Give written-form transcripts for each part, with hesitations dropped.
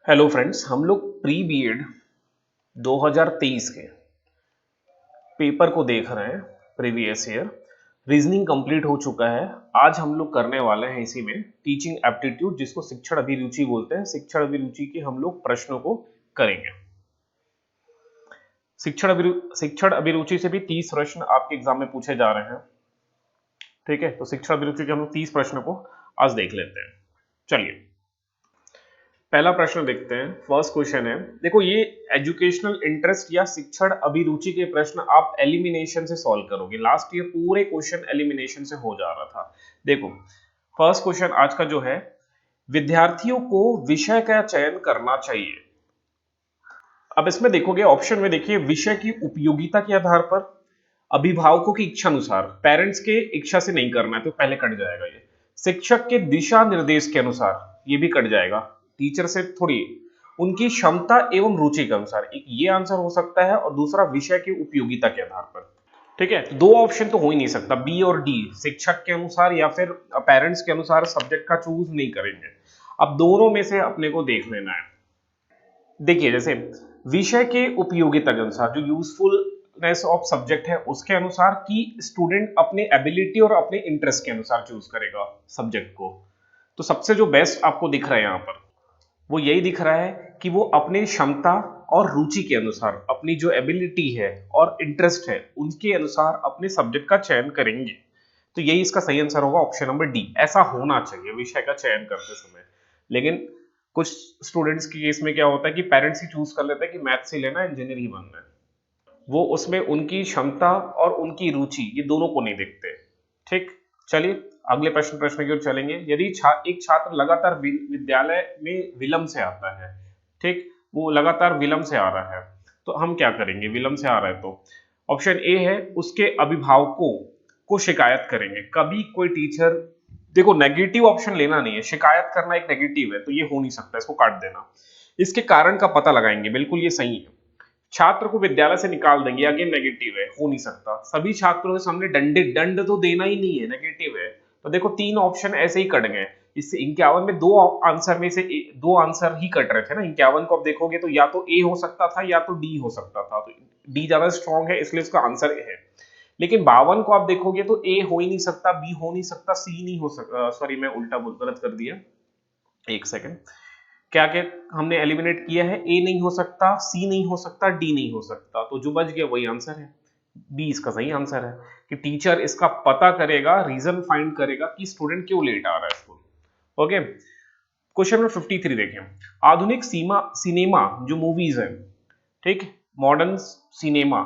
Hello friends, हम लोग pre BEd 2023 के पेपर को देख रहे हैं। प्रीवियस ईयर रीजनिंग कंप्लीट हो चुका है। आज हम लोग करने वाले हैं इसी में टीचिंग एप्टीट्यूड, जिसको शिक्षण अभिरुचि बोलते हैं। शिक्षण अभिरुचि के हम लोग प्रश्नों को करेंगे। शिक्षण अभिरुचि से भी 30 प्रश्न आपके एग्जाम में पूछे जा रहे हैं। ठीक है, तो शिक्षण अभिरुचि के हम लोग 30 प्रश्नों को आज देख लेते हैं। चलिए पहला प्रश्न देखते हैं। फर्स्ट क्वेश्चन है, देखो ये एजुकेशनल इंटरेस्ट या शिक्षण अभिरुचि के प्रश्न आप एलिमिनेशन से सॉल्व करोगे। लास्ट ईयर पूरे क्वेश्चन एलिमिनेशन से हो जा रहा था। देखो फर्स्ट क्वेश्चन आज का जो है, विद्यार्थियों को विषय का चयन करना चाहिए। अब इसमें देखोगे ऑप्शन में, देखिए विषय की उपयोगिता के आधार पर, अभिभावकों की इच्छा अनुसार, पेरेंट्स के इच्छा से नहीं करना है तो पहले कट जाएगा ये, शिक्षक के दिशा निर्देश के अनुसार ये भी कट जाएगा, टीचर से थोड़ी, उनकी क्षमता एवं रुचि के अनुसार, एक ये आंसर हो सकता है, और दूसरा विषय की उपयोगिता के आधार पर। ठीक है, दो ऑप्शन तो हो ही नहीं सकता, बी और डी, शिक्षक के अनुसार या फिर पेरेंट्स के अनुसार सब्जेक्ट का चूज नहीं करेंगे। अब दोनों में से अपने को देख लेना है। देखिए जैसे विषय के उपयोगिता के अनुसार, जो यूजफुलनेस ऑफ सब्जेक्ट है उसके अनुसार, कि स्टूडेंट अपने एबिलिटी और अपने इंटरेस्ट के अनुसार चूज करेगा सब्जेक्ट को, तो सबसे जो बेस्ट आपको दिख रहा है यहाँ पर वो यही दिख रहा है कि वो अपनी क्षमता और रुचि के अनुसार, अपनी जो एबिलिटी है और इंटरेस्ट है उनके अनुसार अपने सब्जेक्ट का चयन करेंगे। तो यही इसका सही आंसर होगा, ऑप्शन नंबर डी। ऐसा होना चाहिए विषय का चयन करते समय। लेकिन कुछ स्टूडेंट्स के केस में क्या होता है कि पेरेंट्स ही चूज कर लेते हैं कि मैथ्स ही लेना है, इंजीनियर ही बनना है, वो उसमें उनकी क्षमता और उनकी रुचि ये दोनों को नहीं देखते। ठीक, चलिए अगले प्रश्न की ओर चलेंगे। यदि एक छात्र लगातार विद्यालय में विलंब से आता है, ठीक, वो लगातार विलंब से आ रहा है, तो हम क्या करेंगे? विलंब से आ रहा है तो ऑप्शन ए है, उसके अभिभावकों को शिकायत करेंगे। कभी कोई टीचर, देखो नेगेटिव ऑप्शन लेना नहीं है, शिकायत करना एक नेगेटिव है तो ये हो नहीं सकता, इसको काट देना। इसके कारण का पता लगाएंगे, बिल्कुल ये सही है। छात्र को विद्यालय से निकाल देंगे, अगेन नेगेटिव है, हो नहीं सकता। सभी छात्रों के सामने दंड तो देना ही नहीं है, नेगेटिव है। तो देखो तीन ऑप्शन ऐसे ही कट गए। इससे 51 में दो आंसर में से दो आंसर ही कट रहे थे ना। 51 को आप देखोगे तो या तो ए हो सकता था या तो डी हो सकता था, तो डी ज्यादा स्ट्रॉन्ग है इसलिए उसका आंसर ए है। लेकिन 52 को आप देखोगे तो ए हो ही नहीं सकता, बी हो नहीं सकता, सी नहीं हो सकता। सॉरी मैं उल्टा गलत कर दिया, एक सेकंड। क्या क्या हमने एलिमिनेट किया है? ए नहीं हो सकता, सी नहीं हो सकता, डी नहीं हो सकता, तो जो बच गया वही आंसर है, बी इसका सही आंसर है। कि टीचर इसका पता करेगा, रीजन फाइंड करेगा कि स्टूडेंट क्यों लेट आ रहा है स्कूल। ओके, क्वेश्चन नंबर 53 देखें। आधुनिक सिनेमा जो मूवीज है, ठीक, modern cinema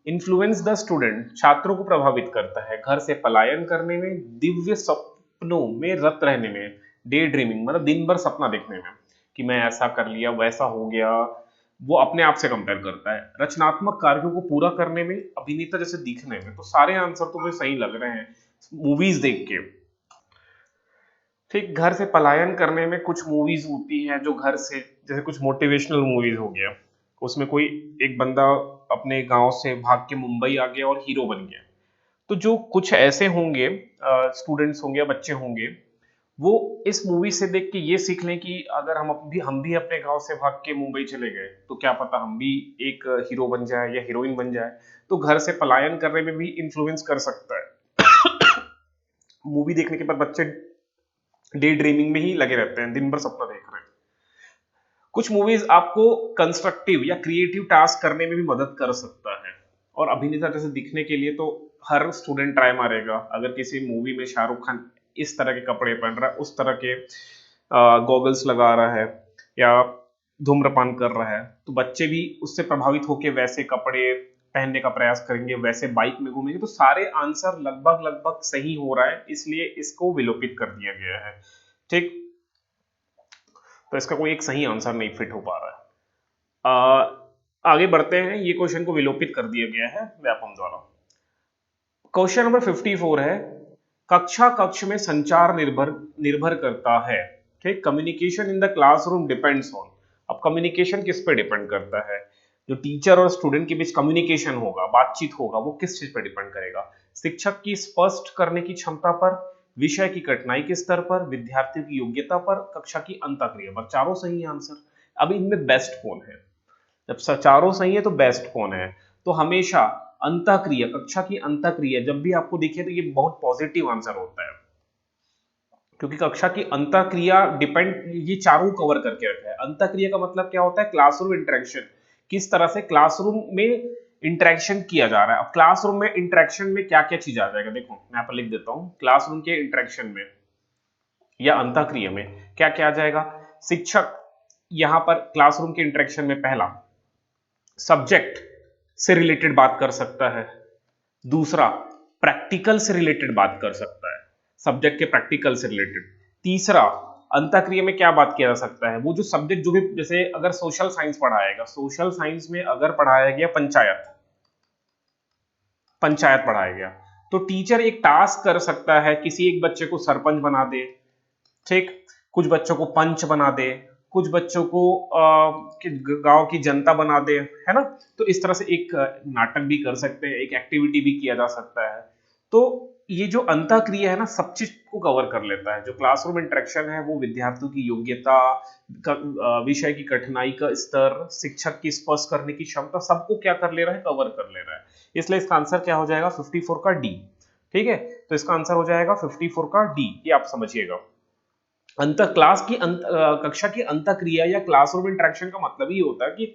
influence the student, छात्रों को प्रभावित करता है घर से पलायन करने में, दिव्य सपनों में रत रहने में, डे ड्रीमिंग मतलब दिन भर सपना देखने में कि मैं ऐसा कर लिया वैसा हो गया, वो अपने आप से कंपेयर करता है, रचनात्मक कार्यों को पूरा करने में, अभिनेता जैसे दिखने में। तो सारे आंसर तो मुझे सही लग रहे हैं मूवीज देख के। ठीक, घर से पलायन करने में कुछ मूवीज होती हैं जो घर से, जैसे कुछ मोटिवेशनल मूवीज हो गया, उसमें कोई एक बंदा अपने गांव से भाग के मुंबई आ गया और हीरो बन गया। तो जो कुछ ऐसे होंगे स्टूडेंट्स होंगे या बच्चे होंगे, वो इस मूवी से देख के ये सीख लें कि अगर हम भी अपने गांव से भाग के मुंबई चले गए तो क्या पता हम भी एक हीरो बन जाए या हीरोइन बन जाए। तो घर से पलायन करने में भी इंफ्लुएंस कर सकता है। मूवी देखने के बाद बच्चे डे ड्रीमिंग में ही लगे रहते हैं, दिन भर सपना देख रहे हैं। कुछ मूवीज आपको कंस्ट्रक्टिव या क्रिएटिव टास्क करने में भी मदद कर सकता है, और अभिनेता जैसे दिखने के लिए तो हर स्टूडेंट ट्राई मारेगा। अगर किसी मूवी में शाहरुख खान इस तरह के कपड़े पहन रहा है, उस तरह के गॉगल्स लगा रहा है, या धूम्रपान कर रहा है, तो बच्चे भी उससे प्रभावित होकर वैसे कपड़े पहनने का प्रयास करेंगे, वैसे बाइक में घूमेंगे। तो सारे आंसर लगभग लगभग सही हो रहा है, इसलिए इसको विलोपित कर दिया गया है। ठीक, तो इसका कोई एक सही आंसर नहीं फिट हो पा रहा है। आगे बढ़ते हैं। ये क्वेश्चन को विलोपित कर दिया गया है व्यापम द्वारा। क्वेश्चन नंबर 54 है, कक्षा कक्ष में संचार निर्भर करता है। ठीक, communication in the classroom depends on. अब कम्युनिकेशन किस पे डिपेंड करता है? जो टीचर और स्टूडेंट के बीच कम्युनिकेशन होगा, बातचीत होगा, वो किस चीज पर डिपेंड करेगा? शिक्षक की स्पष्ट करने की क्षमता पर, विषय की कठिनाई के स्तर पर, विद्यार्थियों की योग्यता पर, कक्षा की अंतःक्रिया पर। चारों सही आंसर। अब इनमें बेस्ट कौन है? जब चारों सही है तो बेस्ट कौन है? तो हमेशा अंतःक्रिया, कक्षा की अंतःक्रिया जब भी आपको दिखे तो ये बहुत पॉजिटिव आंसर होता है, क्योंकि कक्षा की अंतःक्रिया डिपेंड, ये चारों कवर करके रखा है। अंतःक्रिया का मतलब क्या होता है? क्लासरूम इंटरेक्शन, किस तरह से क्लासरूम में इंटरेक्शन किया जा रहा है। अब क्लासरूम में इंटरेक्शन में क्या क्या चीज आ जाएगा, देखो मैं यहाँ पर लिख देता हूँ। क्लासरूम के इंटरेक्शन में या अंतःक्रिया में क्या क्या आ जाएगा? शिक्षक यहाँ पर क्लासरूम के इंटरेक्शन में पहला सब्जेक्ट से रिलेटेड बात कर सकता है, दूसरा प्रैक्टिकल से रिलेटेड बात कर सकता है, सब्जेक्ट के प्रैक्टिकल से रिलेटेड, तीसरा अंतःक्रिया में क्या बात किया जा सकता है, वो जो सब्जेक्ट जो भी, जैसे अगर सोशल साइंस पढ़ाएगा, सोशल साइंस में अगर पढ़ाया गया पंचायत, पंचायत पढ़ाया गया, तो टीचर एक टास्क कर सकता है, किसी एक बच्चे को सरपंच बना दे, ठीक, कुछ बच्चों को पंच बना दे, कुछ बच्चों को गांव की जनता बना दे, है ना। तो इस तरह से एक नाटक भी कर सकते हैं, एक एक्टिविटी भी किया जा सकता है। तो ये जो अंतःक्रिया है ना, सब चीज को कवर कर लेता है। जो क्लासरूम इंटरेक्शन है वो विद्यार्थियों की योग्यता, विषय की कठिनाई का स्तर, शिक्षक की स्पर्श करने की क्षमता, सबको क्या कर ले रहा है? कवर कर ले रहा है। इसलिए इसका आंसर क्या हो जाएगा? 54 का डी। ठीक है, तो इसका आंसर हो जाएगा 54 का डी, ये आप समझिएगा। कक्षा की अंतःक्रिया या क्लासरूम इंटरेक्शन का मतलब ही होता है कि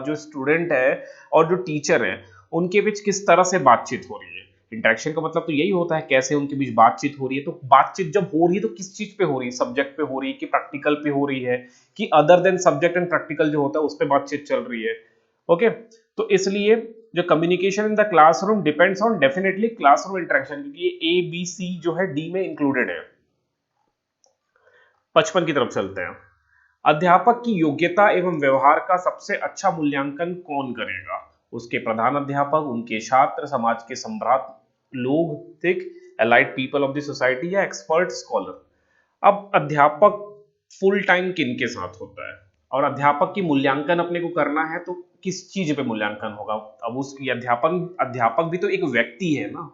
जो स्टूडेंट है और जो टीचर है उनके बीच किस तरह से बातचीत हो रही है। इंटरेक्शन का मतलब तो यही होता है कैसे उनके बीच बातचीत हो रही है। तो बातचीत जब हो रही है तो किस चीज पे हो रही है? सब्जेक्ट पे हो रही है कि प्रैक्टिकल पे हो रही है, कि other than subject and practical जो होता है उस पर बातचीत चल रही है। ओके, तो इसलिए जो communication in the classroom depends on definitely classroom interaction, क्योंकि ये ए बी सी जो है डी में इंक्लूडेड है। 55 की तरफ चलते हैं। अध्यापक की योग्यता एवं व्यवहार का सबसे अच्छा मूल्यांकन कौन करेगा? उसके प्रधान अध्यापक, उनके छात्र, समाज के सम्राट लोग, ठीक, allied people of the society या एक्सपर्ट स्कॉलर। अब अध्यापक फुल टाइम किन के साथ होता है और अध्यापक की मूल्यांकन अपने को करना है तो किस चीज पे मूल्यांकन होगा? अब उसकी अध्यापक अध्यापक भी तो एक व्यक्ति है ना।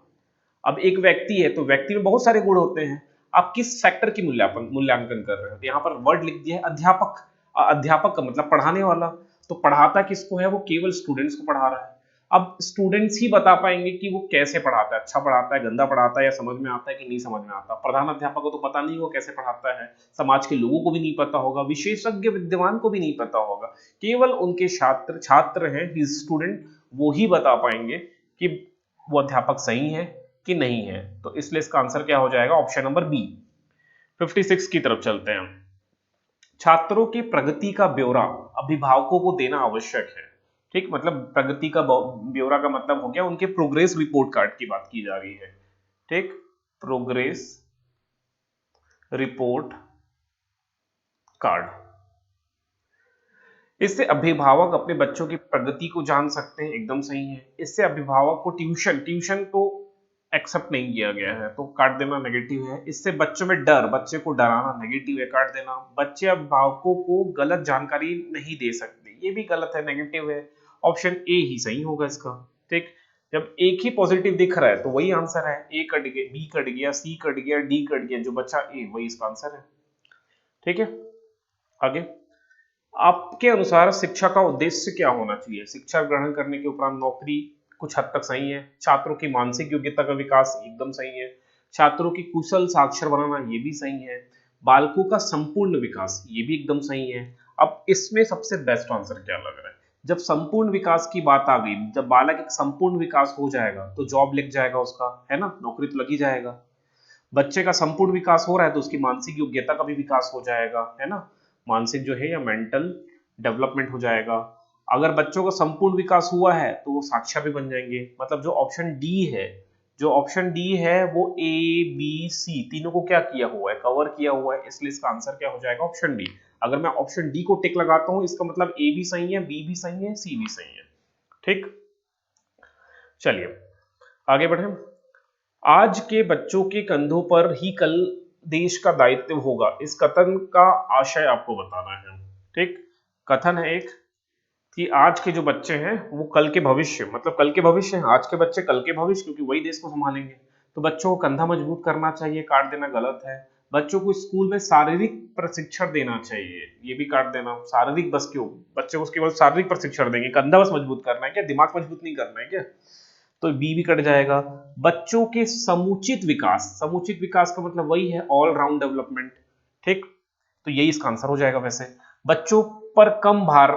अब एक व्यक्ति है तो व्यक्ति में बहुत सारे गुण होते हैं। आप किस फैक्टर की मूल्यांकन कर रहे हो? तो यहाँ पर वर्ड लिख दिया है अध्यापक। अध्यापक का मतलब पढ़ाने वाला। तो पढ़ाता किसको है? वो केवल स्टूडेंट्स को पढ़ा रहा है। अब स्टूडेंट्स ही बता पाएंगे कि वो कैसे पढ़ाता है, अच्छा पढ़ाता है, गंदा पढ़ाता है, या समझ में आता है कि नहीं समझ में आता। प्रधान अध्यापक को तो पता नहीं वो कैसे पढ़ाता है, समाज के लोगों को भी नहीं पता होगा, विशेषज्ञ विद्वान को भी नहीं पता होगा, केवल उनके छात्र हैं, स्टूडेंट, वो ही बता पाएंगे कि वो अध्यापक सही है कि नहीं है। तो इसलिए इसका आंसर क्या हो जाएगा? Option number B. 56 की तरफ चलते हैं। छात्रों की प्रगति का ब्यौरा अभिभावकों को देना आवश्यक है। ठीक, मतलब प्रगति का ब्यौरा का मतलब हो गया उनके प्रोग्रेस रिपोर्ट कार्ड की बात की जा रही है। ठीक, प्रोग्रेस रिपोर्ट कार्ड। इससे अभिभावक अपने बच्चों की प्रगति को जान सकते हैं, एकदम सही है। इससे अभिभावक को ट्यूशन तो एक्सेप्ट नहीं किया गया है तो काट देना, नेगेटिव है। इससे बच्चों में डर, बच्चे को डराना, नेगेटिव है, काट देना। बच्चे अभिभावकों को गलत जानकारी नहीं दे सकते, ये भी गलत है, नेगेटिव है। ऑप्शन ए ही सही होगा इसका। ठीक, जब एक ही पॉजिटिव दिख रहा है तो वही आंसर है। ए कट गया, बी कट गया, सी कट गया, डी कट गया, जो बचा ए वही इसका आंसर है। ठीक है, आगे आपके अनुसार शिक्षा का उद्देश्य क्या होना चाहिए? शिक्षा ग्रहण करने के उपरांत नौकरी, कुछ हद तक सही है। छात्रों की मानसिक योग्यता का विकास, एकदम सही है। छात्रों की कुशल साक्षर बनाना, ये भी सही है। बालकों का संपूर्ण विकास, ये भी एकदम सही है। अब इसमें सबसे बेस्ट आंसर क्या लग रहा है? जब संपूर्ण विकास की बात आ गई, जब बालक एक संपूर्ण विकास हो जाएगा तो जॉब लग जाएगा उसका, है ना, नौकरी तो लग ही जाएगा। बच्चे का संपूर्ण विकास हो रहा है तो उसकी मानसिक योग्यता का भी विकास हो जाएगा, है ना, मानसिक जो है या मेंटल डेवलपमेंट हो जाएगा। अगर बच्चों का संपूर्ण विकास हुआ है तो वो साक्षर भी बन जाएंगे। मतलब जो ऑप्शन डी है, जो ऑप्शन डी है वो ए बी सी तीनों को क्या किया हुआ है? कवर किया हुआ है। इसलिए इसका आंसर क्या हो जाएगा? Option D. अगर मैं ऑप्शन डी को टिक लगाता हूं इसका मतलब ए भी सही है, बी भी सही है, सी भी सही है। ठीक, चलिए आगे बढ़े। आज के बच्चों के कंधों पर ही कल देश का दायित्व होगा, इस कथन का आशय आपको बताना है। ठीक, कथन है एक कि आज के जो बच्चे हैं वो कल के भविष्य, मतलब कल के भविष्य हैं, आज के बच्चे कल के भविष्य, क्योंकि वही देश को संभालेंगे। तो बच्चों को कंधा मजबूत करना चाहिए, काट देना गलत है। बच्चों को स्कूल में शारीरिक प्रशिक्षण देना चाहिए, ये भी काट देना। शारीरिक बस क्यों, बच्चे को केवल शारीरिक प्रशिक्षण देंगे, कंधा बस मजबूत करना है क्या, दिमाग मजबूत नहीं करना है क्या, तो बी भी कट जाएगा। बच्चों के समुचित विकास, समुचित विकास का मतलब वही है ऑल राउंड डेवलपमेंट, ठीक, तो यही इसका आंसर हो जाएगा। वैसे बच्चों पर कम भार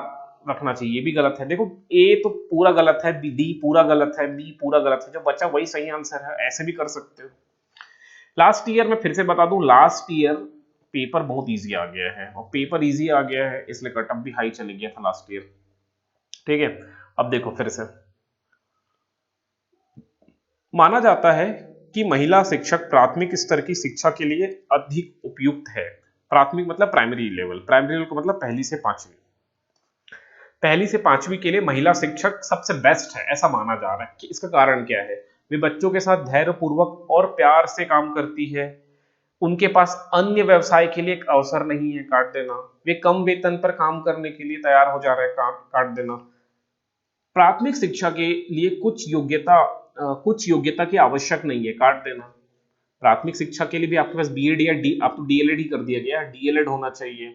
रखना चाहिए, ये भी गलत है। देखो ए तो पूरा गलत है, डी पूरा गलत है, बी पूरा गलत है, जो बच्चा वही सही आंसर है, ऐसे भी कर सकते हो। लास्ट ईयर मैं फिर से बता दूं, लास्ट ईयर पेपर बहुत इजी आ गया है, और पेपर इजी आ गया है इसलिए कटअप भी हाई चले गया था लास्ट ईयर, ठीक है। अब देखो फिर से, माना जाता है कि महिला शिक्षक प्राथमिक स्तर की शिक्षा के लिए अधिक उपयुक्त है। प्राथमिक मतलब प्राइमरी लेवल, प्राइमरी लेवल का मतलब पहली से पांचवी, पहली से पांचवी के लिए महिला शिक्षक सबसे बेस्ट है, ऐसा माना जा रहा है। कि इसका कारण क्या है, वे बच्चों के साथ धैर्यपूर्वक और प्यार से काम करती है, उनके पास अन्य व्यवसाय के लिए एक अवसर नहीं है, काट देना। वे कम वेतन पर काम करने के लिए तैयार हो जा रहे हैं, काट देना। प्राथमिक शिक्षा के लिए कुछ योग्यता की आवश्यक नहीं है, काट देना। प्राथमिक शिक्षा के लिए भी आपके पास बीएड या डी, आप तो डीएलएड ही कर दिया गया, डीएलएड होना चाहिए,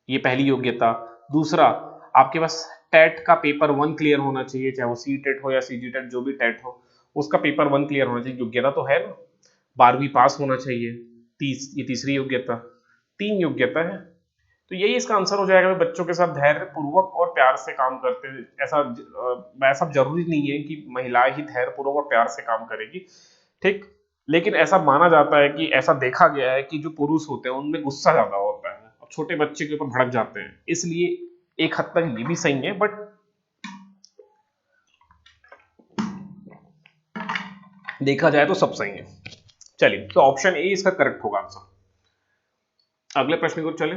ये पहली योग्यता। दूसरा, आपके पास टेट का पेपर 1 क्लियर होना चाहिए, चाहे वो सी टेट हो या सी जी टेट, जो भी टेट हो उसका पेपर 1 क्लियर होना चाहिए, योग्यता तो है ना। 12वीं पास होना चाहिए, ये तीसरी योग्यता, 3 योग्यता है। तो यही इसका आंसर हो जाएगा, बच्चों के साथ धैर्य पूर्वक और प्यार से काम करते हैं। ऐसा जरूरी नहीं है कि महिलाएं ही धैर्य पूर्वक और प्यार से काम करेगी, ठीक, लेकिन ऐसा माना जाता है कि ऐसा देखा गया है कि जो पुरुष होते हैं उनमें गुस्सा ज्यादा होता है और छोटे बच्चे के ऊपर भड़क जाते हैं, इसलिए एक हद तक ये भी सही है, बट देखा जाए तो सब सही है। चलिए, तो ऑप्शन ए इसका करेक्ट होगा आंसर। अगले प्रश्न को चले,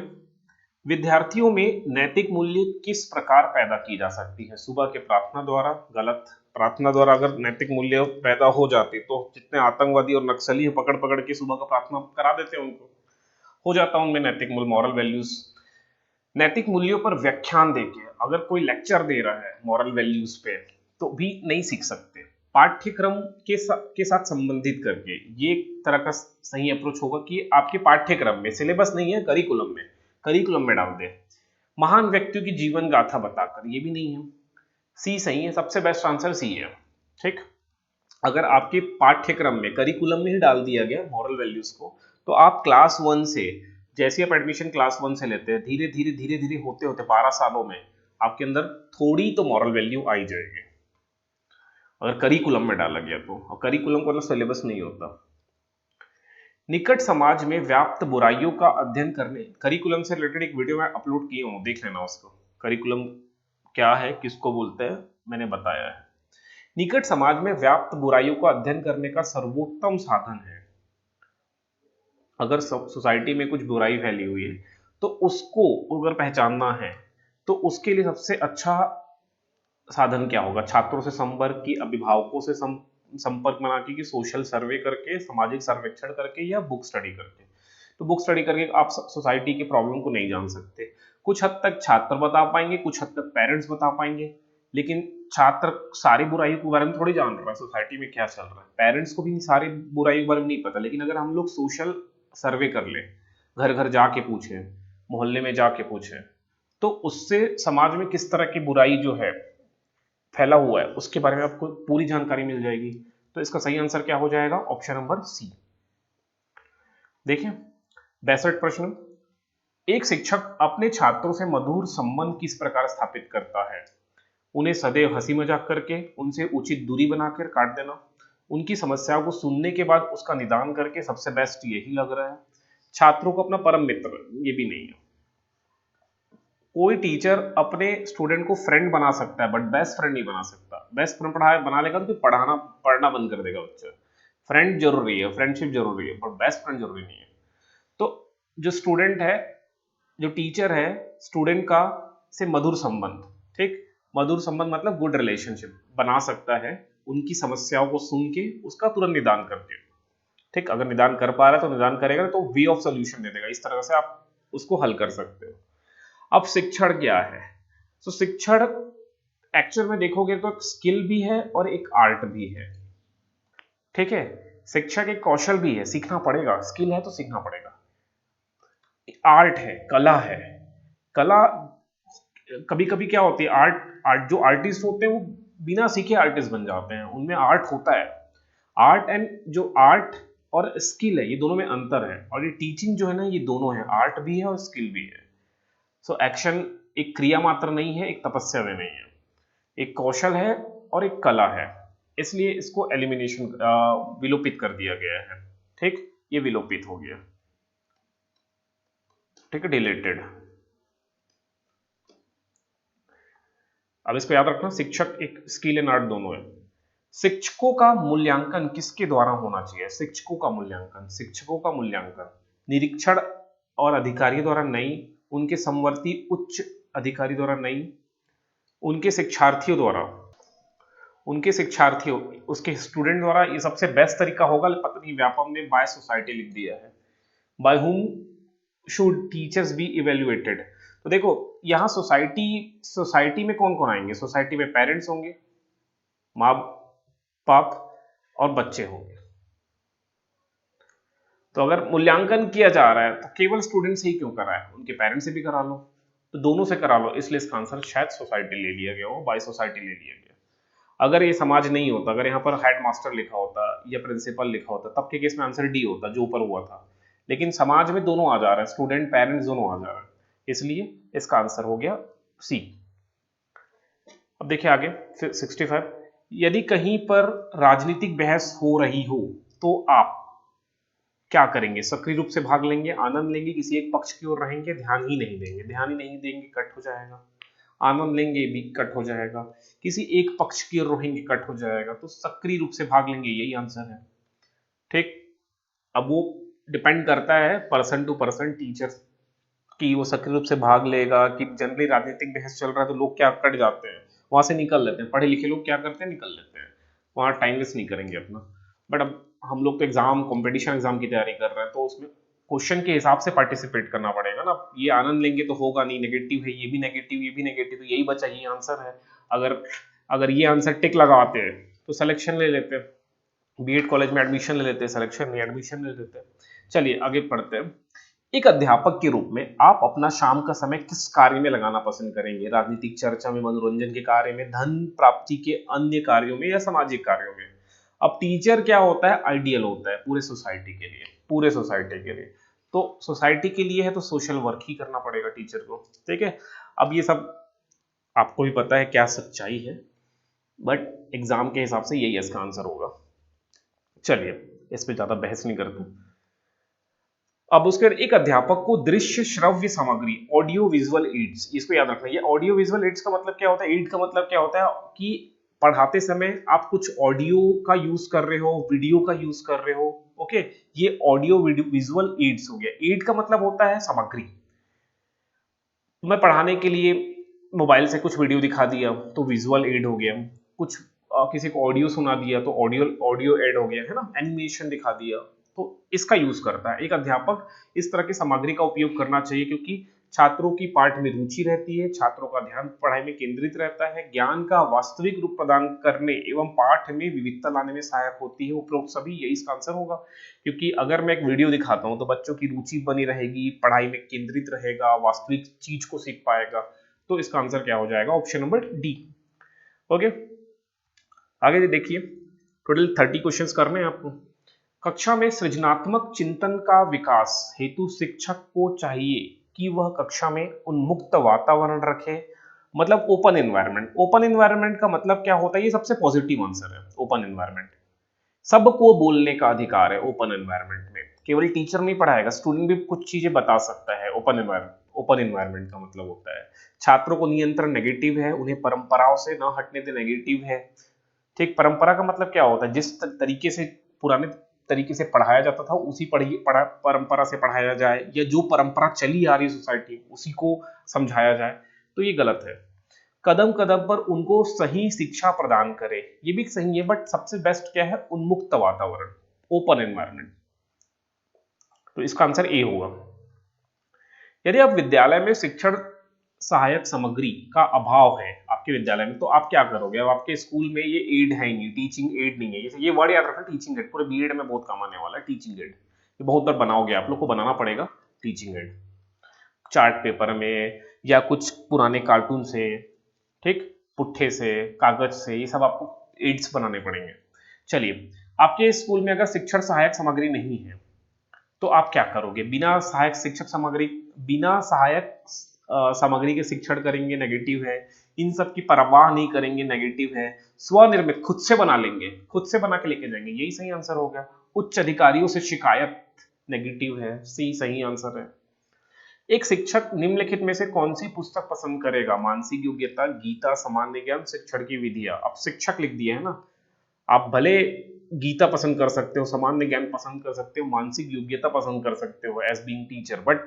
विद्यार्थियों में नैतिक मूल्य किस प्रकार पैदा की जा सकती है। सुबह के प्रार्थना द्वारा, गलत। प्रार्थना द्वारा अगर नैतिक मूल्य पैदा हो जाती तो जितने आतंकवादी और नक्सली पकड़ पकड़ के सुबह का प्रार्थना करा देते, उनको हो जाता उनमें नैतिक मूल्य, मॉरल वैल्यूज। नैतिक मूल्यों पर व्याख्यान देके अगर कोई लेक्चर दे रहा है मॉरल वैल्यूज पे, तो भी नहीं सीख सकते। पाठ्यक्रम के साथ संबंधित करके, ये एक तरह का सही अप्रोच होगा कि आपके पाठ्यक्रम में, सिलेबस नहीं है, करिकुलम में डाल दे। महान व्यक्तियों की जीवन गाथा बताकर, ये भी नहीं है। सी सही है, सबसे बेस्ट आंसर सी है, ठीक। अगर आपके पाठ्यक्रम में, करिकुलम में ही डाल दिया गया मॉरल वैल्यूज को, तो आप क्लास 1 से, जैसे आप एडमिशन क्लास 1 से लेते हैं, धीरे धीरे होते होते 12 सालों में आपके अंदर थोड़ी तो मॉरल वैल्यू आई जाएगी, अगर करिकुलम में डाला गया तो। और करिकुलम को मतलब सिलेबस नहीं होता। निकट समाज में व्याप्त बुराइयों का अध्ययन करने, करिकुलम से रिलेटेड एक वीडियो मैं अपलोड किया हूं, देख लेना उसको। करिकुलम क्या है, किसको बोलते हैं, मैंने बताया है। निकट समाज में व्याप्त बुराइयों का अध्ययन करने का सर्वोत्तम साधन है। अगर सोसाइटी में कुछ बुराई फैली हुई है तो उसको अगर पहचानना है तो उसके लिए सबसे अच्छा साधन क्या होगा, छात्रों से संपर्क की, अभिभावकों से संपर्क बना के, सोशल सर्वे करके, सामाजिक सर्वेक्षण करके, या बुक स्टडी करके। तो बुक स्टडी करके आप सोसाइटी के प्रॉब्लम को नहीं जान सकते। कुछ हद तक छात्र बता पाएंगे, कुछ हद तक पेरेंट्स बता पाएंगे, लेकिन छात्र सारी बुराई के बारे में थोड़ी जान रहा है सोसाइटी में क्या चल रहा है, पेरेंट्स को भी सारी बुराई के बारे में नहीं पता। लेकिन अगर हम लोग सोशल सर्वे कर ले, घर घर जाके पूछे, मोहल्ले में जाके पूछे, तो उससे समाज में किस तरह की बुराई जो है फैला हुआ है उसके बारे में आपको पूरी जानकारी मिल जाएगी। तो इसका सही आंसर क्या हो जाएगा, ऑप्शन नंबर सी। देखिए 62 प्रश्न, एक शिक्षक अपने छात्रों से मधुर संबंध किस प्रकार स्थापित करता है। उन्हें सदैव हंसी मजाक करके, उनसे उचित दूरी बनाकर, काट देना। उनकी समस्याओं को सुनने के बाद उसका निदान करके, सबसे बेस्ट यही लग रहा है। छात्रों को अपना परम मित्र, ये भी नहीं है। कोई टीचर अपने स्टूडेंट को फ्रेंड बना सकता है बट बेस्ट फ्रेंड नहीं बना सकता। बेस्ट फ्रेंड बना लेगा तो पढ़ना बंद कर देगा बच्चा। फ्रेंड जरूरी है, फ्रेंडशिप जरूरी है, बट बेस्ट फ्रेंड जरूरी नहीं है। तो जो स्टूडेंट है, जो टीचर है, स्टूडेंट का से मधुर संबंध, ठीक, मधुर संबंध मतलब गुड रिलेशनशिप बना सकता है, उनकी समस्याओं को सुन के उसका तुरंत निदान करके, ठीक। अगर निदान कर पा रहा है तो निदान करेगा, तो वे ऑफ सोल्यूशन दे देगा, इस तरह से आप उसको हल कर सकते हो। अब शिक्षण क्या है, तो शिक्षण एक्चुअल में देखोगे तो एक स्किल भी है और एक आर्ट भी है, ठीक है। शिक्षा के कौशल भी है, सीखना पड़ेगा, स्किल है तो सीखना पड़ेगा। आर्ट है, कला है। कला कभी कभी क्या होती है, आर्ट आर्ट जो आर्टिस्ट होते हैं वो बिना सीखे आर्टिस्ट बन जाते हैं, उनमें आर्ट होता है। आर्ट एंड जो आर्ट और स्किल है, ये दोनों में अंतर है। और ये टीचिंग जो है ना, ये दोनों है, आर्ट भी है और स्किल भी है। सो एक्शन एक क्रिया मात्र नहीं है, एक तपस्या में नहीं है, एक कौशल है और एक कला है। इसलिए इसको एलिमिनेशन विलोपित कर दिया गया है। ठीक, ये विलोपित हो गया। ठीक है, डिलीटेड। अब इसको याद रखना, शिक्षक एक स्किल एंड आर्ट दोनों है। शिक्षकों का मूल्यांकन किसके द्वारा होना चाहिए? शिक्षकों का मूल्यांकन, शिक्षकों का मूल्यांकन निरीक्षण और अधिकारी द्वारा नहीं, उनके समवर्ती उच्च अधिकारी द्वारा नहीं, उनके शिक्षार्थियों द्वारा, उनके शिक्षार्थियों, उसके स्टूडेंट द्वारा। ये सबसे बेस्ट तरीका होगा, पता नहीं व्यापम ने बाय सोसाइटी लिख दिया है। By whom should teachers be evaluated? तो देखो यहां सोसाइटी, सोसाइटी में कौन कौन आएंगे? सोसाइटी में पेरेंट्स होंगे, माँ बाप और बच्चे होंगे। तो अगर मूल्यांकन किया जा रहा है तो केवल स्टूडेंट से ही क्यों करा है, उनके पेरेंट्स से भी करा लो, तो दोनों से करा लो। इसलिए इसका आंसर शायद सोसाइटी ले लिया गया हो, बाय सोसाइटी ले लिया गया। अगर ये समाज नहीं होता, अगर यहाँ पर हेड मास्टर लिखा होता या प्रिंसिपल लिखा होता, तब के केस में आंसर डी होता जो ऊपर हुआ था। लेकिन समाज में दोनों आ जा रहे हैं, स्टूडेंट पेरेंट्स दोनों आ जा रहे हैं, इसलिए इसका आंसर हो गया सी। अब देखिए आगे 65, यदि कहीं पर राजनीतिक बहस हो रही हो तो आप क्या करेंगे? सक्रिय रूप से भाग लेंगे, आनंद लेंगे, किसी एक पक्ष की ओर रहेंगे, ध्यान ही नहीं देंगे? ध्यान ही नहीं देंगे कट हो जाएगा, आनंद लेंगे भी कट हो जाएगा, किसी एक पक्ष की ओर रहेंगे कट हो जाएगा। तो सक्रिय रूप से भाग लेंगे, यही आंसर है। ठीक, अब वो डिपेंड करता है पर्सन टू पर्सन, टीचर कि वो सक्रिय रूप से भाग लेगा। कि जनरली राजनीतिक बहस चल रहा है तो लोग क्या कट जाते हैं, वहां से निकल लेते हैं, पढ़े लिखे लोग क्या करते हैं, निकल लेते हैं, वहां टाइम वेस्ट नहीं करेंगे अपना। बट अब हम लोग तो एग्जाम, कंपटीशन एग्जाम की तैयारी कर रहे हैं, तो उसमें क्वेश्चन के हिसाब से पार्टिसिपेट करना पड़ेगा ना। ये आनंद लेंगे तो होगा नहीं, नेगेटिव है, ये भी नेगेटिव, ये भी नेगेटिव, तो यही बचा, ये आंसर है। अगर अगर ये आंसर टिक लगाते हैं तो सिलेक्शन ले लेते हैं, बीएड कॉलेज में एडमिशन ले लेते हैं, सिलेक्शन नहीं, एडमिशन ले लेते हैं। चलिए आगे पढ़ते हैं। एक अध्यापक के रूप में आप अपना शाम का समय किस कार्य में लगाना पसंद करेंगे? राजनीतिक चर्चा में, मनोरंजन के कार्य में, धन प्राप्ति के अन्य कार्यों में, या सामाजिक कार्यों में? अब टीचर क्या होता है? आइडियल होता है पूरे सोसाइटी के लिए, पूरे सोसाइटी के लिए। तो सोसाइटी के लिए है तो सोशल वर्क ही करना पड़ेगा टीचर को। ठीक है, अब ये सब आपको भी पता है क्या सच्चाई है, बट एग्जाम के हिसाब से यही इसका आंसर होगा। चलिए इस पे ज्यादा बहस नहीं करते। अब उसके बाद एक अध्यापक को दृश्य श्रव्य सामग्री, ऑडियो विजुअल एड्स, इसको याद रखना। ये ऑडियो विजुअल एड्स का मतलब क्या होता है? एड का मतलब क्या होता है कि पढ़ाते समय आप कुछ ऑडियो का यूज कर रहे हो, वीडियो का यूज कर रहे हो। ओके, ये ऑडियो विजुअल एड्स हो गया। एड का मतलब होता है सामग्री। मैं पढ़ाने के लिए मोबाइल से कुछ वीडियो दिखा दिया तो विजुअल एड हो गया, कुछ किसी को ऑडियो सुना दिया तो ऑडियो ऑडियो एड हो गया, है ना, एनिमेशन दिखा दिया, तो इसका यूज करता है। एक अध्यापक इस तरह की सामग्री का उपयोग करना चाहिए क्योंकि छात्रों की पाठ में रुचि रहती है, छात्रों का ध्यान पढ़ाई में केंद्रित रहता है, ज्ञान का वास्तविक रूप प्रदान करने एवं पाठ में विविधता लाने में सहायक होती है। उपरोक्त सभी, यही इसका आंसर होगा। क्योंकि अगर मैं एक वीडियो दिखाता हूं तो बच्चों की रुचि बनी रहेगी, पढ़ाई में केंद्रित रहेगा, वास्तविक चीज को सीख पाएगा। तो इसका आंसर क्या हो जाएगा? Option number D. ओके, आगे देखिए, टोटल 30 क्वेश्चंस करने हैं आपको। कक्षा में सृजनात्मक चिंतन का विकास हेतु शिक्षक को चाहिए कि वह कक्षा में उन्मुक्त वातावरण रखे, मतलब ओपन एनवायरनमेंट। ओपन एनवायरनमेंट का मतलब क्या होता है? ये सबसे पॉजिटिव आंसर है। ओपन एनवायरनमेंट, सबको बोलने का अधिकार है ओपन एनवायरनमेंट में। केवल टीचर नहीं पढ़ाएगा, स्टूडेंट भी कुछ चीजें बता सकता है। ओपन एनवायरनमेंट का मतलब होता है छात्रों को नियंत्रण, नेगेटिव है, उन्हें परंपराओं से ना हटने दे, नेगेटिव है। ठीक, परंपरा का मतलब क्या होता है? जिस तरीके से पुराने तरीके से पढ़ाया जाता था उसी परंपरा से पढ़ाया जाए, या जो परंपरा चली आ रही है सोसाइटी उसी को समझाया जाए, तो ये गलत है। कदम कदम पर उनको सही शिक्षा प्रदान करे, ये भी सही है, बट सबसे बेस्ट क्या है? उन्मुक्त वातावरण, ओपन एनवायरनमेंट। तो इसका आंसर ए होगा। यदि आप विद्यालय में शिक्षण सहायक सामग्री का अभाव है आपके विद्यालय में, तो आप क्या करोगे? अब आपके स्कूल में ये एड है नहीं, टीचिंग एड नहीं है, जैसे ये वर्ड याद रखना, टीचिंग एड, पूरे बीएड में बहुत काम आने वाला है टीचिंग एड। ये बहुत बार बनाओगे, आप लोग को बनाना पड़ेगा टीचिंग एड। चार्ट पेपर में या कुछ पुराने कार्टून से, ठीक, पुट्ठे से, कागज से, ये सब आपको एड्स बनाने पड़ेंगे। चलिए, आपके स्कूल में अगर शिक्षण सहायक सामग्री नहीं है तो आप क्या करोगे? बिना सहायक शिक्षक सामग्री, बिना सहायक सामग्री के शिक्षण करेंगे, नेगेटिव है। इन सब की परवाह नहीं करेंगे, नेगेटिव है। स्वनिर्मित, खुद से बना लेंगे, खुद से बना के लेके जाएंगे, यही सही आंसर हो गया। उच्च अधिकारियों से शिकायत, नेगेटिव है, सी सही आंसर है। एक शिक्षक निम्नलिखित में से कौन सी पुस्तक पसंद करेगा? मानसिक योग्यता, गीता, सामान्य ज्ञान, शिक्षण की विधियां। अब शिक्षक लिख दिया है ना, आप भले गीता पसंद कर सकते हो, सामान्य ज्ञान पसंद कर सकते हो, मानसिक योग्यता पसंद कर सकते हो एज बीइंग टीचर, बट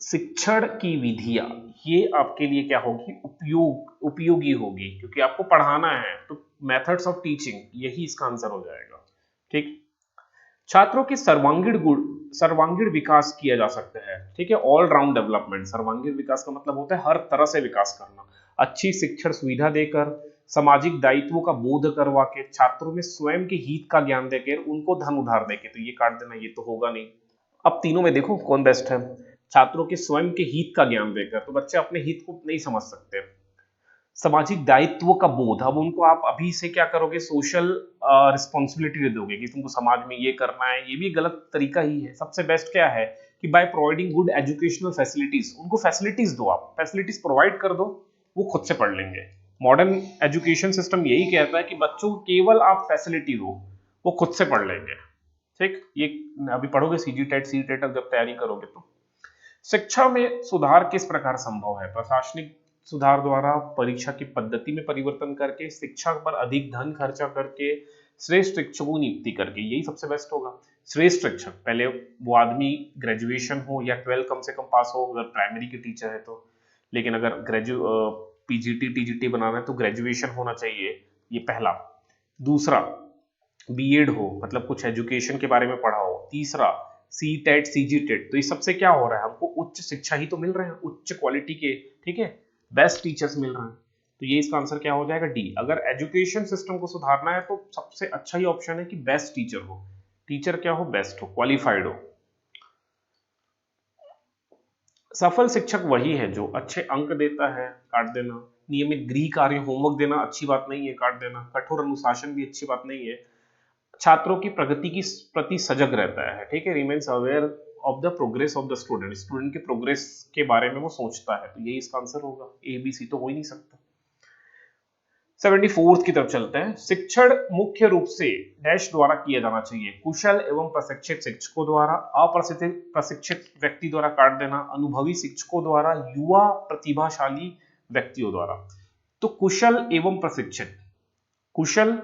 शिक्षण की विधियां ये आपके लिए क्या होगी? उपयोगी होगी, क्योंकि आपको पढ़ाना है, तो मेथड्स ऑफ टीचिंग, यही इसका आंसर हो जाएगा। ठीक, छात्रों के सर्वांगीण विकास किया जा सकता है, ठीक है, ऑलराउंड डेवलपमेंट। सर्वांगीण विकास का मतलब होता है हर तरह से विकास करना, अच्छी शिक्षण सुविधा देकर, सामाजिक दायित्वों का बोध करवा के, छात्रों में स्वयं के हित का ज्ञान देकर, उनको धन उधार देके। तो ये काट देना, ये तो होगा नहीं। अब तीनों में देखो कौन बेस्ट है। छात्रों के स्वयं के हित का ज्ञान देकर, तो बच्चे अपने हित को नहीं समझ सकते। सामाजिक दायित्व का बोध, अब उनको आप अभी से क्या करोगे? सोशल रिस्पॉन्सिबिलिटी दे दोगे कि तुमको समाज में ये करना है, ये भी गलत तरीका ही है। सबसे बेस्ट क्या है कि by providing good educational facilities, उनको फैसिलिटीज दो, आप फैसिलिटीज प्रोवाइड कर दो, वो खुद से पढ़ लेंगे। मॉडर्न एजुकेशन सिस्टम यही कहता है कि बच्चों को केवल आप फैसिलिटी दो, वो खुद से पढ़ लेंगे। ठीक, ये अभी पढ़ोगे सीजी टेट, सी टेट जब तैयारी करोगे तो। शिक्षा में सुधार किस प्रकार संभव है? प्रशासनिक सुधार द्वारा, परीक्षा की पद्धति में परिवर्तन करके, शिक्षा पर अधिक धन खर्चा करके, श्रेष्ठ शिक्षकों की नियुक्ति करके, यही सबसे बेस्ट होगा। श्रेष्ठ शिक्षक, पहले वो आदमी ग्रेजुएशन हो या 12 कम से कम पास हो, अगर प्राइमरी के टीचर है तो। लेकिन अगर पीजीटी टीजीटी बनाना है तो ग्रेजुएशन होना चाहिए, ये पहला। दूसरा, बीएड हो, मतलब कुछ एजुकेशन के बारे में पढ़ा हो। तीसरा, सी टेट, सीजी टेट। तो ये सबसे क्या हो रहा है? हमको उच्च शिक्षा ही तो मिल रहे हैं, उच्च क्वालिटी के, ठीक है, बेस्ट टीचर्स मिल रहे हैं। तो ये इसका आंसर क्या हो जाएगा? डी। अगर एजुकेशन सिस्टम को सुधारना है तो सबसे अच्छा ही ऑप्शन है कि बेस्ट टीचर हो। टीचर क्या हो? बेस्ट हो, क्वालिफाइड हो। सफल शिक्षक वही है जो अच्छे अंक देता है, काट देना। नियमित गृह कार्य, होमवर्क देना अच्छी बात नहीं है, काट देना। कठोर अनुशासन भी अच्छी बात नहीं है। छात्रों की प्रगति की प्रति सजग रहता है, ठीक है, remains aware of the progress of the student, student के प्रोग्रेस के बारे में वो सोचता है। तो यही इसका आंसर होगा, ए बी सी तो हो ही नहीं सकता। 74 की तरफ चलते हैं। शिक्षण मुख्य रूप से डैश द्वारा किया जाना चाहिए? कुशल एवं प्रशिक्षित शिक्षकों द्वारा, प्रशिक्षित व्यक्ति द्वारा, काट देना। अनुभवी शिक्षकों द्वारा, युवा प्रतिभाशाली व्यक्तियों द्वारा। तो कुशल एवं प्रशिक्षित, कुशल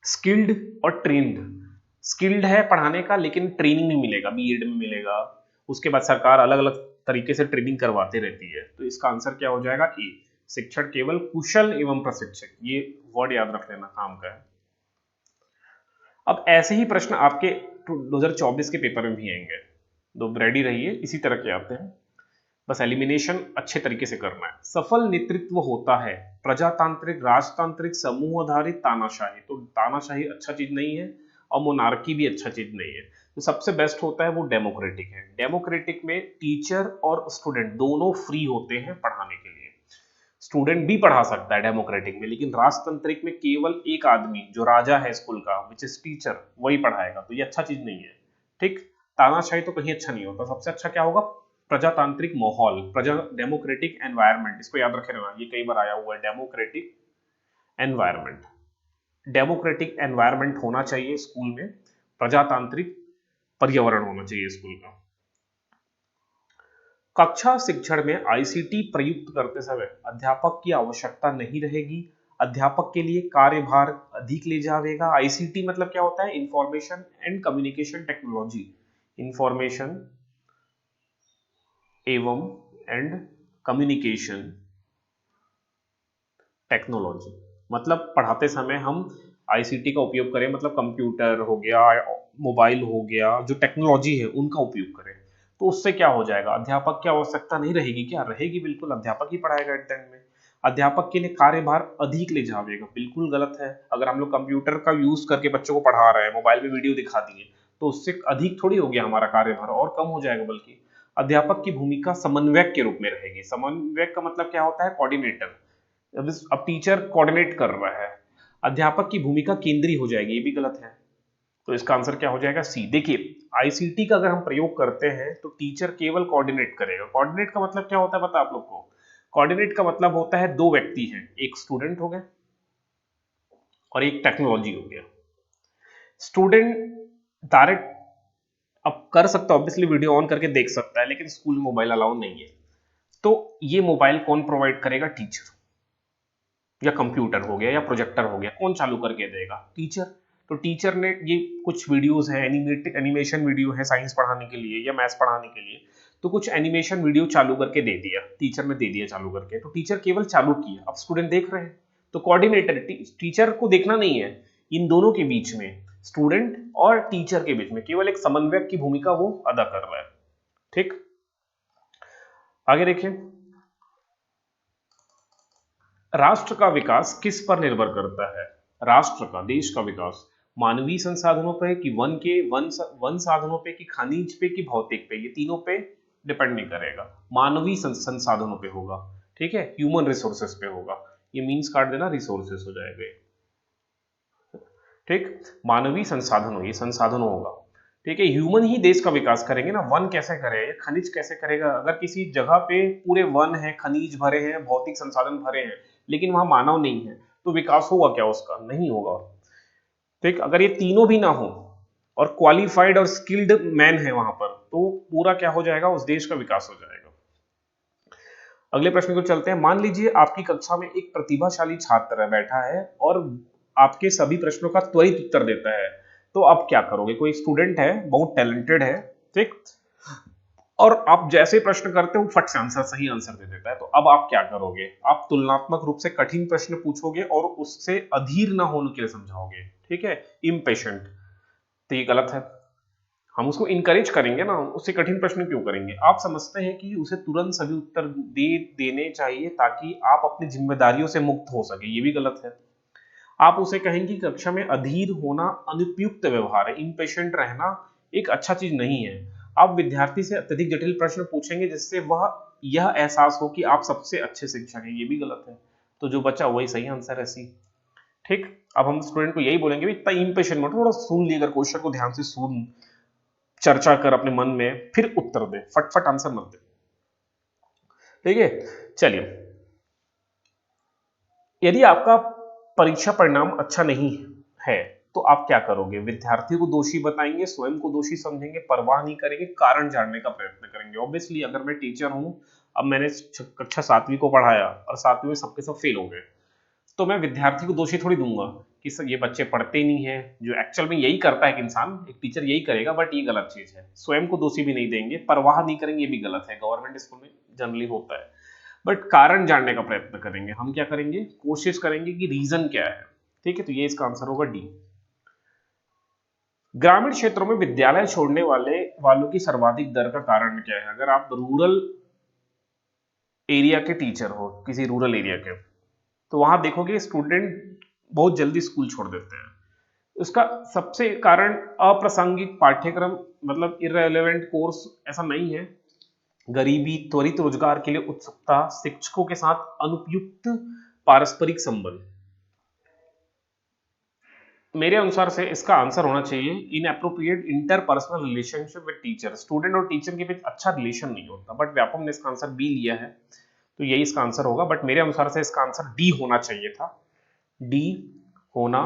स्किल्ड और ट्रेन्ड। स्किल्ड है पढ़ाने का, लेकिन ट्रेनिंग भी मिलेगा, बीएड में मिलेगा। उसके बाद सरकार अलग अलग तरीके से ट्रेनिंग करवाते रहती है। तो इसका आंसर क्या हो जाएगा? ए। शिक्षण केवल कुशल एवं प्रशिक्षित, ये वर्ड याद रख लेना, काम का है। अब ऐसे ही प्रश्न आपके 2024 के पेपर में भी आएंगे, तो रेडी रहिए, इसी तरह के आते हैं। बस एलिमिनेशन अच्छे तरीके से करना है। सफल नेतृत्व होता है प्रजातांत्रिक, राजतांत्रिक, समूह आधारित, तानाशाही। तो तानाशाही अच्छा चीज नहीं है, और मोनार्की भी अच्छा चीज नहीं है। तो सबसे बेस्ट होता है वो डेमोक्रेटिक है। डेमोक्रेटिक में टीचर और स्टूडेंट दोनों फ्री होते हैं पढ़ाने के लिए। स्टूडेंट भी पढ़ा सकता है डेमोक्रेटिक में, लेकिन राजतांत्रिक में केवल एक आदमी जो राजा है स्कूल का, विच इज टीचर, वही पढ़ाएगा। तो ये अच्छा चीज नहीं है। ठीक, तानाशाही तो कहीं अच्छा नहीं होता। सबसे अच्छा क्या होगा? प्रजातांत्रिक माहौल, प्रजा डेमोक्रेटिक एनवायरनमेंट। इसको याद रखे रहना, ये कई बार आया हुआ है, डेमोक्रेटिक एनवायरनमेंट। डेमोक्रेटिक एनवायरनमेंट होना चाहिए स्कूल में, प्रजातांत्रिक पर्यावरण होना चाहिए स्कूल का। कक्षा शिक्षण में आईसीटी प्रयुक्त करते समय अध्यापक की आवश्यकता नहीं रहेगी। अध्यापक के लिए कार्यभार अधिक ले जाएगा। आईसीटी मतलब क्या होता है? Information and communication technology, information एवं एंड कम्युनिकेशन टेक्नोलॉजी। मतलब पढ़ाते समय हम आईसीटी का उपयोग करें, मतलब कंप्यूटर हो गया, मोबाइल हो गया, जो टेक्नोलॉजी है उनका उपयोग करें। तो उससे क्या हो जाएगा? अध्यापक की आवश्यकता नहीं रहेगी। क्या रहेगी? बिल्कुल, अध्यापक ही पढ़ाएगा एट द एंड में। अध्यापक के लिए कार्यभार अधिक ले जाएगा, बिल्कुल गलत है। अगर हम लोग कंप्यूटर का यूज करके बच्चों को पढ़ा रहे हैं, मोबाइल में वीडियो दिखा दिए, तो उससे अधिक थोड़ी हो गया हमारा कार्यभार, और कम हो जाएगा बल्कि। अध्यापक की भूमिका समन्वयक के रूप में रहेगी। समन्वयक का मतलब क्या होता है? कोऑर्डिनेटर। अब टीचर कोऑर्डिनेट कर रहा है, अध्यापक की भूमिका केंद्रीय हो जाएगी, ये भी गलत है। तो इसका आंसर क्या हो जाएगा? सी। देखिए आईसीटी का अगर हम प्रयोग करते हैं तो टीचर केवल कोऑर्डिनेट करेगा। कोऑर्डिनेट का मतलब क्या होता है पता है आप लोग को? कोऑर्डिनेट का मतलब होता है दो व्यक्ति हैं, एक स्टूडेंट हो गए और एक टेक्नोलॉजी हो गया। स्टूडेंट डायरेक्ट अब कर सकता है, ऑब्वियसली वीडियो ऑन करके देख सकता है, लेकिन स्कूल में मोबाइल अलाउ नहीं है। तो ये मोबाइल कौन प्रोवाइड करेगा? टीचर। या कंप्यूटर हो गया या प्रोजेक्टर हो गया, कौन चालू करके देगा? टीचर। तो टीचर ने ये कुछ वीडियोस है, एनिमेशन वीडियो है साइंस पढ़ाने के लिए या मैथ्स पढ़ाने के लिए, तो कुछ एनिमेशन वीडियो चालू करके दे दिया, टीचर ने दे दिया चालू करके, तो टीचर केवल चालू किया, अब स्टूडेंट देख रहे हैं। तो कोऑर्डिनेटर टीचर को देखना नहीं है, इन दोनों के बीच में, स्टूडेंट और टीचर के बीच में केवल एक समन्वयक की भूमिका वो अदा कर रहा है। ठीक, आगे देखिए, राष्ट्र का विकास किस पर निर्भर करता है? राष्ट्र का, देश का विकास मानवीय संसाधनों पे कि वन साधनों पे कि खनिज पे कि भौतिक पे? ये तीनों पे डिपेंड नहीं करेगा, मानवीय संसाधनों पे होगा। ठीक है, ह्यूमन रिसोर्सेस पे होगा। ये मीन्स काट देना, रिसोर्सेस हो जाएगा। ठीक, मानवीय संसाधनों, ये संसाधनों होगा। ठीक है, ह्यूमन ही देश का विकास करेंगे ना, वन कैसे करेगा, खनिज कैसे करेगा? अगर किसी जगह पे पूरे वन है, खनिज भरे हैं, भौतिक संसाधन भरे हैं, लेकिन वहां मानव नहीं है, तो विकास होगा क्या उसका? नहीं होगा। ठीक, अगर ये तीनों भी ना हो और क्वालिफाइड और स्किल्ड मैन है वहां पर, तो पूरा क्या हो जाएगा? उस देश का विकास हो जाएगा। अगले प्रश्न को चलते हैं। मान लीजिए आपकी कक्षा में एक प्रतिभाशाली छात्र बैठा है और आपके सभी प्रश्नों का त्वरित उत्तर देता है, तो आप क्या करोगे? कोई स्टूडेंट है, बहुत टैलेंटेड है, ठीक, और आप जैसे प्रश्न करते हो फट से आंसर, सही आंसर दे देता है, तो अब आप क्या करोगे? आप तुलनात्मक रूप से कठिन प्रश्न पूछोगे और उससे अधीर ना होने के लिए समझाओगे। ठीक है, इम्पेशेंट, तो ये गलत है। हम उसको इनकरेज करेंगे ना, उससे कठिन प्रश्न क्यों करेंगे? आप समझते हैं कि उसे तुरंत सभी उत्तर देने चाहिए ताकि आप अपनी जिम्मेदारियों से मुक्त हो सके, ये भी गलत है। आप उसे कहेंगे कक्षा में अधीर होना अनुपयुक्त व्यवहार है, इम्पेशेंट रहना एक अच्छा चीज नहीं है। आप विद्यार्थी से अत्यधिक जटिल प्रश्न पूछेंगे जिससे वह यह एहसास हो कि आप सबसे अच्छे शिक्षक हैं, ये भी गलत है। तो जो बचा वही सही आंसर है, सी। ठीक, अब हम स्टूडेंट को यही बोलेंगे इतना इम्पेशेंट मत, थोड़ा सुन ली, अगर क्वेश्चन को ध्यान से सुन, चर्चा कर अपने मन में, फिर उत्तर दे, फटफट आंसर मत दे। ठीक है, चलिए, यदि आपका परीक्षा परिणाम अच्छा नहीं है तो आप क्या करोगे? विद्यार्थी को दोषी बताएंगे, स्वयं को दोषी समझेंगे, परवाह नहीं करेंगे, कारण जानने का प्रयत्न करेंगे। ऑब्वियसली अगर मैं टीचर हूं, अब मैंने कक्षा 7वीं को पढ़ाया और 7वीं में सबके सब फेल हो गए, तो मैं विद्यार्थी को दोषी थोड़ी दूंगा कि सर ये बच्चे पढ़ते ही नहीं है, जो एक्चुअल में यही करता है, कि इंसान, एक टीचर यही करेगा, बट ये गलत चीज है। स्वयं को दोषी भी नहीं देंगे, परवाह नहीं करेंगे, ये भी गलत है, गवर्नमेंट स्कूल में जनरली होता है। बट कारण जानने का प्रयत्न करेंगे। हम क्या करेंगे? कोशिश करेंगे कि रीजन क्या है। ठीक है, तो ये इसका आंसर होगा डी। ग्रामीण क्षेत्रों में विद्यालय छोड़ने वालों की सर्वाधिक दर का कारण क्या है? अगर आप रूरल एरिया के टीचर हो, किसी रूरल एरिया के, तो वहां देखोगे स्टूडेंट बहुत जल्दी स्कूल छोड़ देते हैं। उसका सबसे कारण अप्रासंगिक पाठ्यक्रम, मतलब इररेलेवेंट कोर्स, ऐसा नहीं है। गरीबी, त्वरित रोजगार के लिए उत्सुकता, शिक्षकों के साथ अनुपयुक्त पारस्परिक संबंध। मेरे अनुसार से इसका आंसर होना चाहिए inappropriate interpersonal relationship with teacher. Student और टीचर के बीच अच्छा रिलेशन नहीं होता, बट व्यापम ने इसका आंसर बी लिया है, तो यही इसका आंसर होगा। बट मेरे अनुसार से इसका आंसर डी होना चाहिए था, डी होना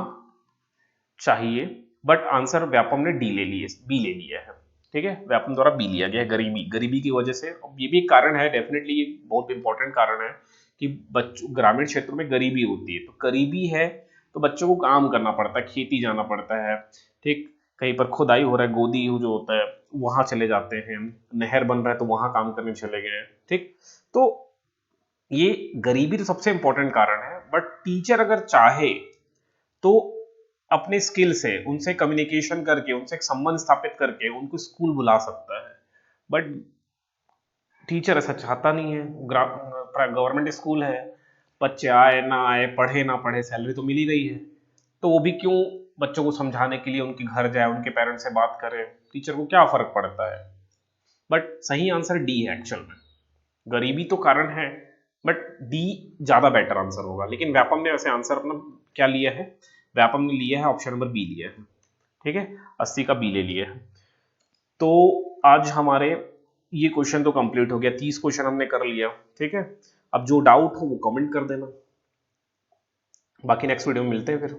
चाहिए, बट आंसर व्यापम ने डी ले लिए, बी ले लिया है। ठीक है, व्यापम द्वारा बी लिया गया है, गरीबी की वजह से। ये भी एक कारण है, डेफिनेटली ये बहुत इंपॉर्टेंट कारण है कि बच्चों, ग्रामीण क्षेत्रों में गरीबी होती है, तो गरीबी है तो बच्चों को काम करना पड़ता है, खेती जाना पड़ता है। ठीक, कहीं पर खुदाई हो रहा है, गोदी जो होता है वहां चले जाते हैं, नहर बन रहा है तो वहां काम करने चले गए। ठीक, तो ये गरीबी तो सबसे इंपॉर्टेंट कारण है, बट टीचर अगर चाहे तो अपने स्किल से उनसे कम्युनिकेशन करके, उनसे एक संबंध स्थापित करके उनको स्कूल बुला सकता है। बट टीचर ऐसा चाहता नहीं है। गवर्नमेंट स्कूल है, बच्चे आए ना आए, पढ़े ना पढ़े, सैलरी तो मिल ही रही है, तो वो भी क्यों बच्चों को समझाने के लिए उनके घर जाए, उनके पेरेंट्स से बात करे? टीचर को क्या फर्क पड़ता है? बट सही आंसर डी है एक्चुअल में। गरीबी तो कारण है बट डी ज्यादा बेटर आंसर होगा। लेकिन व्यापम ने वैसे आंसर अपना क्या लिया है, व्यापम ने लिया है ऑप्शन नंबर बी लिया है। ठीक है, 80 का बी ले लिया है। तो आज हमारे ये क्वेश्चन तो कंप्लीट हो गया, 30 क्वेश्चन हमने कर लिया। ठीक है, अब जो डाउट हो वो कमेंट कर देना, बाकी नेक्स्ट वीडियो में मिलते हैं फिर।